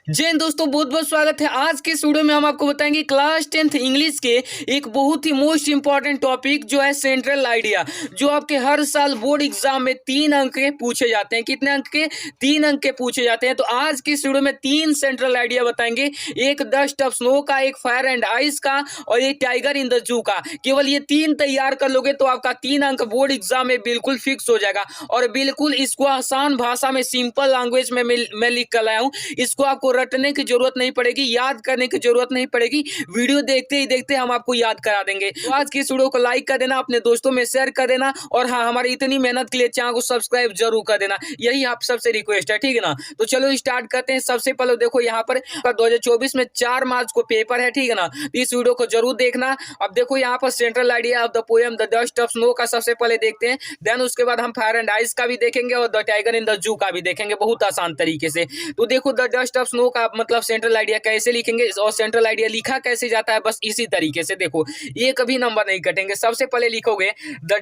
जय हिंद दोस्तों, बहुत बहुत स्वागत है। आज के इस वीडियो में हम आपको बताएंगे क्लास 10th इंग्लिश के एक बहुत ही मोस्ट इंपॉर्टेंट टॉपिक जो है सेंट्रल आइडिया, जो आपके हर साल बोर्ड एग्जाम में 3 अंक के पूछे जाते हैं। कितने अंक के? 3 अंक के पूछे जाते हैं। तो आज की इस वीडियो में 3 सेंट्रल आइडिया बताएंगे, एक द स्टफ स्नो का, एक फायर एंड आइस का और एक टाइगर इन द जू का। केवल ये 3 तैयार कर लोगे तो आपका 3 अंक बोर्ड एग्जाम में बिल्कुल फिक्स हो जाएगा। और बिल्कुल इसको आसान भाषा में, सिंपल लैंग्वेज में मैं लिख कर लाया हूँ। इसको आपको रटने की जरूरत नहीं पड़ेगी, याद करने की जरूरत नहीं पड़ेगी। वीडियो देखते ही देखते हम आपको याद करा देंगे। तो आज की इस वीडियो को लाइक कर देना, अपने दोस्तों में शेयर कर देना और हाँ, हमारी इतनी मेहनत के लिए चैनल को सब्सक्राइब जरूर कर देना, यही आप सबसे रिक्वेस्ट है, ठीक है ना। तो चलो स्टार्ट करते हैं। सबसे पहले देखो यहाँ पर 2024 में 4 मार्च को पेपर है, ठीक है ना। तो इस वीडियो को जरूर देखना। अब देखो यहाँ पर central idea of the poem the dust of snow का सबसे पहले देखते हैं, देन उसके बाद हम फायर एंड आइस का भी देखेंगे और द टाइगर इन द जू का भी देखेंगे, बहुत आसान तरीके से। तो देखो द डस्ट ऑफ स्नो का मतलब सेंट्रल आइडिया कैसे लिखेंगे और सेंट्रल आइडिया लिखा कैसे जाता है, बस इसी तरीके से। देखो ये कभी नंबर नहीं कटेंगे। सबसे पहले लिखोगे the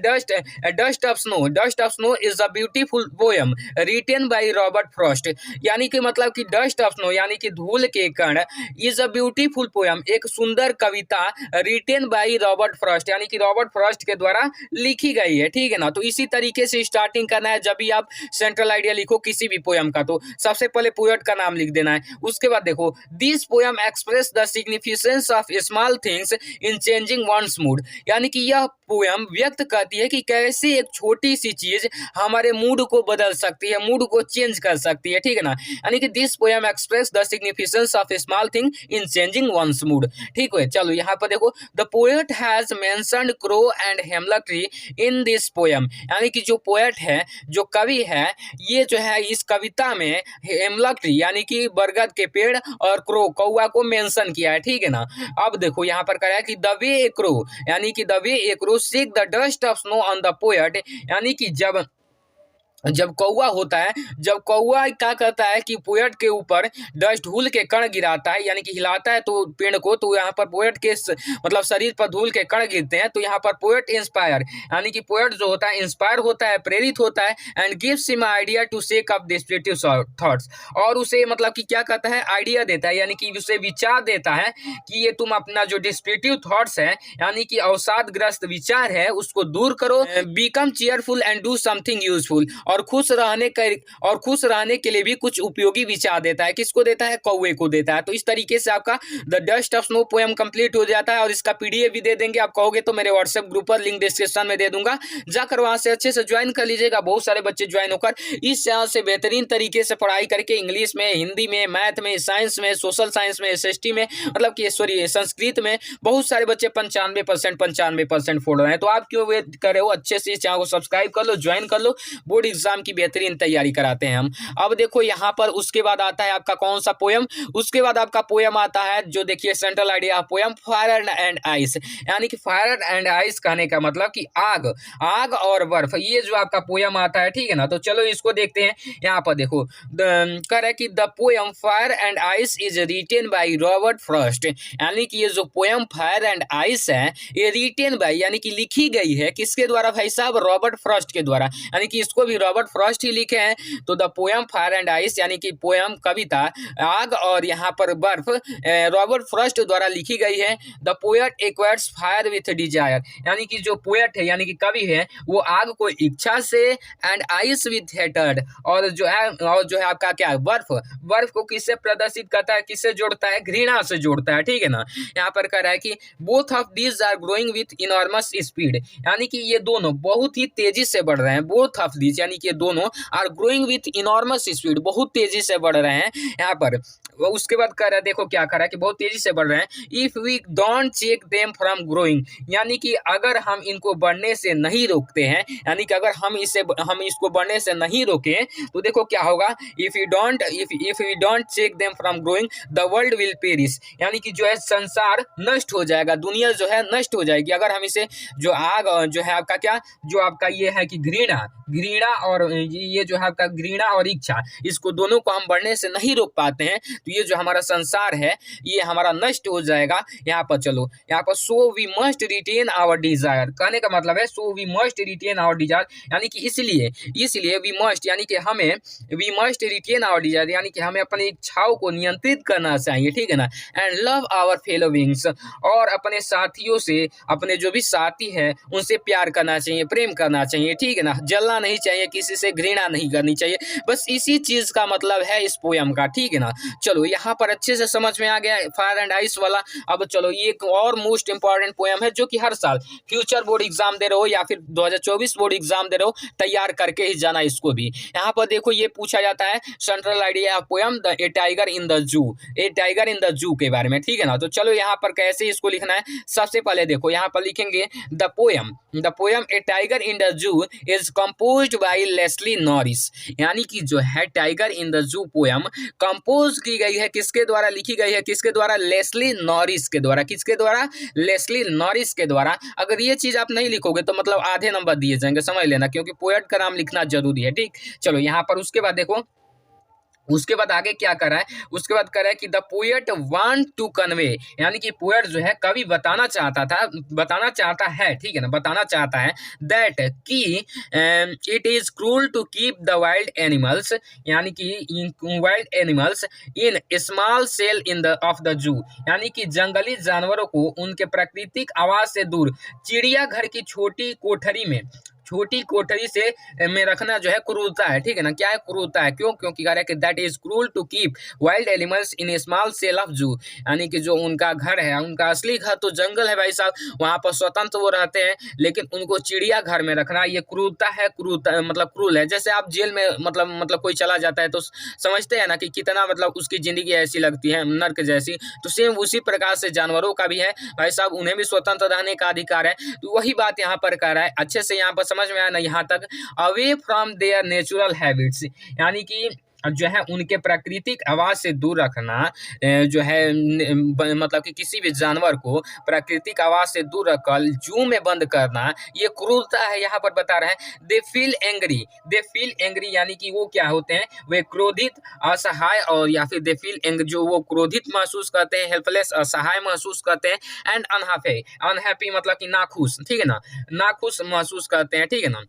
dust of snow. Dust of snow is a beautiful poem written by Robert Frost. यानी कि मतलब कि डस्ट ऑफ स्नो यानी कि धूल के कण इज अ ब्यूटीफुल पोएम, एक सुंदर कविता रिटन बाय रॉबर्ट फ्रॉस्ट यानी कि रॉबर्ट फ्रॉस्ट के द्वारा लिखी गई है, ठीक है ना। तो इसी तरीके से स्टार्टिंग करना है जब भी आप सेंट्रल आइडिया लिखो किसी भी पोएम का। तो सबसे पहले पोएट का नाम लिख देना है। उसके बाद देखो this poem express the significance of small things in changing one's mood. यानी कि यह पोएम व्यक्त करती है कि कैसे एक छोटी सी चीज हमारे मूड को बदल सकती है, मूड को चेंज कर सकती है, ठीक है ना। यानी कि this poem express the significance of small thing in changing one's mood, ठीक है। चलो यहाँ पर देखो the poet has mentioned crow and hemlock tree in this poem. यानी कि जो पोएट है, जो कवि है, ये जो है इस कविता में हेमलक ट्री यानी कि बरगद के पेड़ और क्रो कौवा को मेंशन किया है, ठीक है ना। अब देखो यहाँ पर कहा है कि द वे ए क्रो यानी कि the way A crow seek the dust of snow on the poet. यानी कि जब कौवा होता है, जब कौवा क्या करता है कि पोएट के ऊपर डस्ट धूल के कण गिराता है, यानी कि हिलाता है तो पेड़ को, तो यहाँ पर पोएट के मतलब शरीर पर धूल के कण गिरते हैं। तो यहाँ पर पोएट इंस्पायर यानी कि पोएट जो होता है इंस्पायर होता है, प्रेरित होता है, and gives him idea to shake up the spiritual thoughts. और उसे मतलब कि क्या कहता है, आइडिया देता है, यानी कि उसे विचार देता है कि ये तुम अपना जो डिस्क्रिप्टिव थॉट्स है यानी कि अवसादग्रस्त विचार है उसको दूर करो, become cheerful and do something useful. और खुश रहने के लिए भी कुछ उपयोगी विचार देता है। किसको देता है? कौवे को देता है। तो इस तरीके से आपका the dust of snow poem complete हो जाता है और इसका पीडीएफ भी दे देंगे। आप कहोगे तो मेरे व्हाट्सएप ग्रुप पर लिंक डिस्क्रिप्शन में दे दूंगा, जाकर वहां से अच्छे से ज्वाइन कर लीजिएगा। बहुत सारे बच्चे ज्वाइन होकर इस चैनल से बेहतरीन तरीके से पढ़ाई करके इंग्लिश में, हिंदी में, मैथ में, साइंस में, सोशल साइंस में, एसएसटी में, मतलब कि सॉरी संस्कृत में बहुत सारे बच्चे 95% फोड़ रहे हैं। तो आप क्यों वेट कर रहे हो? अच्छे से इस चैनल को सब्सक्राइब कर लो, ज्वाइन कर लो। बोर्ड एग्जाम की बेहतरीन तैयारी कराते हैं हम। अब देखो यहाँ पर उसके बाद आता है आपका कौन सा पोएम? उसके बाद आपका पोएम आता है जो देखिए central idea poem fire and ice. यानी कि फायर एंड आइस कहने का मतलब कि आग और बर्फ, ये जो आपका पोएम आता है, ठीक है ना। तो चलो इसको देखते हैं। यहाँ पर देखो कह रहा है कि the poem fire and ice is written by Robert Frost. यानी कि ये जो पोएम फायर एंड आइस है ये रिटेन बाय यानी कि लिखी गई है किसके द्वारा भाई साहब? रॉबर्ट फ्रॉस्ट के द्वारा। यानी कि इसको भी रॉबर्ट फ्रॉस्ट ही लिखे हैं। तो the poem fire and ice यानी कि पोएम कविता आग और यहाँ पर बर्फ रॉबर्ट फ्रॉस्ट द्वारा लिखी गई है। The poet acquires fire with desire. यानी कि जो पोएट है यानी कि कवि है वो आग को इच्छा से, एंड आइस विथ हेटर्ड, और जो है आपका क्या, बर्फ को किससे प्रदर्शित करता है, किससे जोड़ता है? घृणा से जोड़ता है, ठीक है ना। यहाँ पर कह रहा है कि both of these are growing with enormous speed. यानी कि ये दोनों बहुत ही तेजी से बढ़ रहे हैं। बोथ ऑफ दीज यानी कि ये दोनों are growing with enormous speed, बहुत तेजी से बढ़ रहे हैं यहाँ पर। उसके बाद कह रहा है, देखो क्या कह रहा है कि बहुत तेजी से बढ़ रहे हैं। If we don't check them from growing, यानी कि अगर हम इनको बढ़ने से नहीं रोकते हैं, यानी कि अगर हम इसको बढ़ने से नहीं रोकें तो देखो क्या होगा। If we don't check them from growing the world will perish. यानी कि जो है संसार नष्ट हो जाएगा, दुनिया जो है नष्ट हो जाएगी। अगर हम इसे जो आग जो है आपका क्या, जो आपका ये है कि घृणा और ये जो है आपका घृणा और इच्छा, इसको दोनों को हम बढ़ने से नहीं रोक पाते हैं, तो ये जो हमारा संसार है ये हमारा नष्ट हो जाएगा। यहाँ पर चलो, यहाँ पर so we must retain our desire, कहने का मतलब है so we must retain our desire, यानी कि इसलिए वी मस्ट, यानी कि हमें we must retain our desire, यानी कि हमें अपनी इच्छाओं को नियंत्रित करना चाहिए, ठीक है ना। And love our fellow beings, और अपने साथियों से, अपने जो भी साथी है उनसे प्यार करना चाहिए, प्रेम करना चाहिए, ठीक है ना। जलना नहीं चाहिए, किसी से घृणा नहीं करनी चाहिए, बस इसी चीज का मतलब है इस पोयम का, ठीक है ना। चलो यहाँ पर अच्छे से समझ में आ गया फायर एंड आइस वाला। अब चलो ये एक और मोस्ट इंपॉर्टेंट पोयम है जो कि हर साल फ्यूचर बोर्ड एग्जाम दे रहे हो या फिर 2024 बोर्ड एग्जाम दे रहे हो, तैयार करके ही जाना इसको भी। यहाँ पर देखो ये पूछा जाता है central idea of poem a tiger in the जू, ए टाइगर इन द जू के बारे में, ठीक है ना। तो चलो यहाँ पर कैसे इसको लिखना है, सबसे पहले देखो यहाँ पर लिखेंगे the poem a tiger in the zoo is composed by Leslie Norris, यानी कि जो है tiger in the zoo poem compose की गई है, किसके द्वारा लिखी गई है, किसके द्वारा, लेस्ली नॉरिस के द्वारा। किसके द्वारा, लेस्ली नॉरिस के द्वारा। अगर ये चीज आप नहीं लिखोगे तो मतलब आधे नंबर दिए जाएंगे, समझ लेना, क्योंकि पोएट का नाम लिखना जरूरी है, ठीक। चलो यहाँ पर उसके बाद देखो, उसके बाद आगे क्या कर रहा है, उसके बाद कर रहा है कि the poet want to convey, यानी कि पोएट जो है कवि बताना चाहता है, ठीक है ना, बताना चाहता है दैट कि it is cruel to keep the wild animals, यानी कि wild animals in small cell in the of the zoo, यानी कि जंगली जानवरों को उनके प्राकृतिक आवाज से दूर चिड़ियाघर की छोटी कोठरी से में रखना जो है क्रूरता है, ठीक है ना। क्या है, क्रूरता है, क्यों, क्योंकि कह रहा है कि that is cruel to keep wild animals in a small cell of zoo, यानी कि जो उनका घर है, उनका असली घर तो जंगल है भाई साहब, वहाँ पर स्वतंत्र वो रहते हैं, लेकिन उनको चिड़िया घर में रखना ये क्रूरता है, क्रूरता मतलब क्रूल है। जैसे आप जेल में मतलब कोई चला जाता है तो समझते हैं ना कि कितना मतलब उसकी जिंदगी ऐसी लगती है, नर्क जैसी, तो सेम उसी प्रकार से जानवरों का भी है भाई साहब, उन्हें भी स्वतंत्र रहने का अधिकार है। तो वही बात यहाँ पर कह रहा है, अच्छे से यहाँ पर समझ में आया ना यहाँ तक, away from there natural habits, यानी कि जो है उनके प्राकृतिक आवाज से दूर रखना, जो है मतलब कि किसी भी जानवर को प्राकृतिक आवाज से दूर रखकर जू में बंद करना ये क्रूरता है, यहाँ पर बता रहे हैं। दे फील एंग्री, यानी कि वो क्या होते हैं, वे क्रोधित, असहाय, और या फिर दे फील एंग्री, जो वो क्रोधित महसूस करते हैं, हेल्पलेस, असहाय महसूस करते हैं, एंड अनहैप्पी मतलब कि नाखुश, ठीक है ना, नाखुश महसूस करते हैं, ठीक है ना।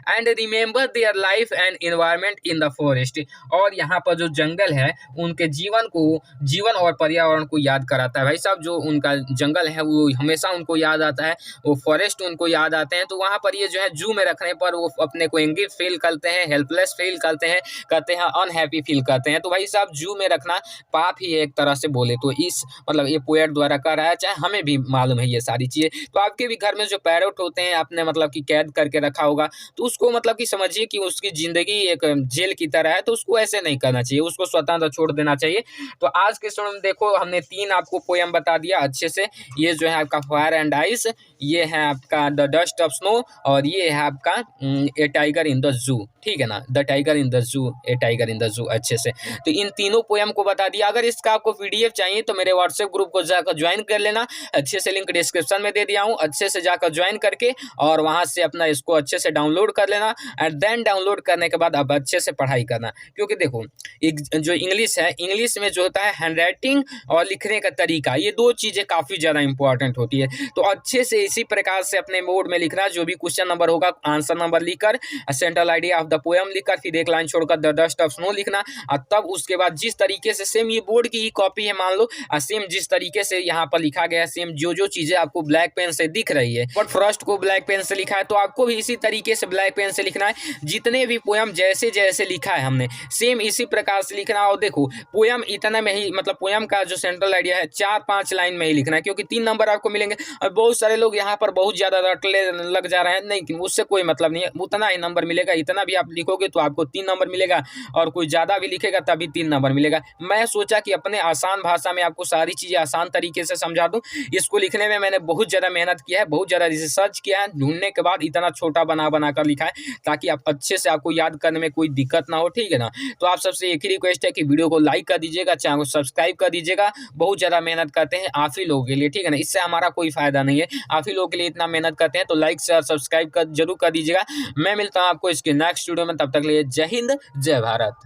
And remember their life and environment in the forest, और यहाँ पर जो जंगल है उनके जीवन और पर्यावरण को याद कराता है भाई साहब। जो उनका जंगल है वो हमेशा उनको याद आता है, वो फॉरेस्ट उनको याद आते हैं। तो वहाँ पर ये जो है जू में रखने पर वो अपने को एंग्री फील करते हैं, हेल्पलेस फील करते हैं, अनहैप्पी फील करते हैं। तो भाई साहब जू में रखना पाप ही है एक तरह से बोले तो, इस मतलब ये पोएट द्वारा कर रहा है, चाहे हमें भी मालूम है ये सारी चीजें। तो आपके भी घर में जो पैरट होते हैं आपने मतलब कि कैद करके रखा होगा, तो उसको मतलब कि समझिए कि उसकी जिंदगी एक जेल की तरह है, तो उसको ऐसे नहीं करना चाहिए, उसको स्वतंत्र छोड़ देना चाहिए। तो आज के समय में देखो हमने 3 आपको पोयम बता दिया अच्छे से। ये जो है आपका फायर एंड आइस, ये है आपका द डस्ट ऑफ स्नो, और ये है आपका ए टाइगर इन द जू, ठीक है ना, द टाइगर इन द जू, ए टाइगर इन द जू, अच्छे से। तो इन तीनों पोयम को बता दिया। अगर इसका आपको पीडीएफ चाहिए तो मेरे व्हाट्सएप ग्रुप को जाकर ज्वाइन कर लेना, अच्छे से लिंक डिस्क्रिप्शन में दे दिया हूँ, अच्छे से जाकर ज्वाइन करके और वहाँ से अपना इसको अच्छे से डाउनलोड कर लेना। एंड देन डाउनलोड करने के बाद अब अच्छे से पढ़ाई करना, क्योंकि देखो जो इंग्लिश है, इंग्लिश में जो होता है हैंड राइटिंग और लिखने का तरीका, ये 2 चीज़ें काफ़ी ज़्यादा इंपॉर्टेंट होती है। तो अच्छे से इसी प्रकार से अपने बोर्ड में लिखना, जो भी क्वेश्चन नंबर होगा आंसर नंबर लिखकर, central idea of the poem लिखकर, फिर एक लाइन छोड़कर द डस्ट ऑफ स्नो लिखना, और तब उसके बाद जिस तरीके से सेम ये बोर्ड की ही कॉपी है मान लो, सेम जिस तरीके से यहाँ पर लिखा गया है, सेम जो चीज़ें आपको ब्लैक पेन से दिख रही है, बट फर्स्ट को ब्लैक पेन से लिखा है, तो आपको भी इसी तरीके से ब्लैक पेन से लिखना है। जितने भी पोएम जैसे जैसे लिखा है हमने सेम इसी प्रकार से लिखना। और देखो पोएम इतना में ही मतलब पोएम का जो सेंट्रल आइडिया है 4-5 लाइन में ही लिखना है, क्योंकि 3 नंबर आपको मिलेंगे। और बहुत सारे लोग यहाँ पर बहुत ज़्यादा रटले लग जा रहे हैं, नहीं, उससे कोई मतलब नहीं है, उतना ही नंबर मिलेगा, इतना भी आप लिखोगे तो आपको 3 नंबर मिलेगा, और कोई ज़्यादा भी लिखेगा तभी 3 नंबर मिलेगा। मैं सोचा कि अपने आसान भाषा में आपको सारी चीज़ें आसान तरीके से समझा दूँ। इसको लिखने में मैंने बहुत ज़्यादा मेहनत किया है, बहुत ज़्यादा रिसर्च किया है, ढूँढने के बाद इतना छोटा बना कर लिखा है, ताकि आप अच्छे से आपको याद करने में कोई दिक्कत ना हो, ठीक है ना? तो आप सबसे एक ही रिक्वेस्ट है कि वीडियो को लाइक कर दीजिएगा, चैनल को सब्सक्राइब कर दीजिएगा। बहुत ज़्यादा मेहनत करते हैं आप ही लोगों के लिए, ठीक है ना? इससे हमारा कोई फ़ायदा नहीं है, आप ही लोगों के लिए इतना मेहनत करते हैं, तो लाइक, शेयर, सब्सक्राइब जरूर कर दीजिएगा। मैं मिलता हूँ आपको इसके नेक्स्ट वीडियो में, तब तक के लिए जय हिंद, जय भारत।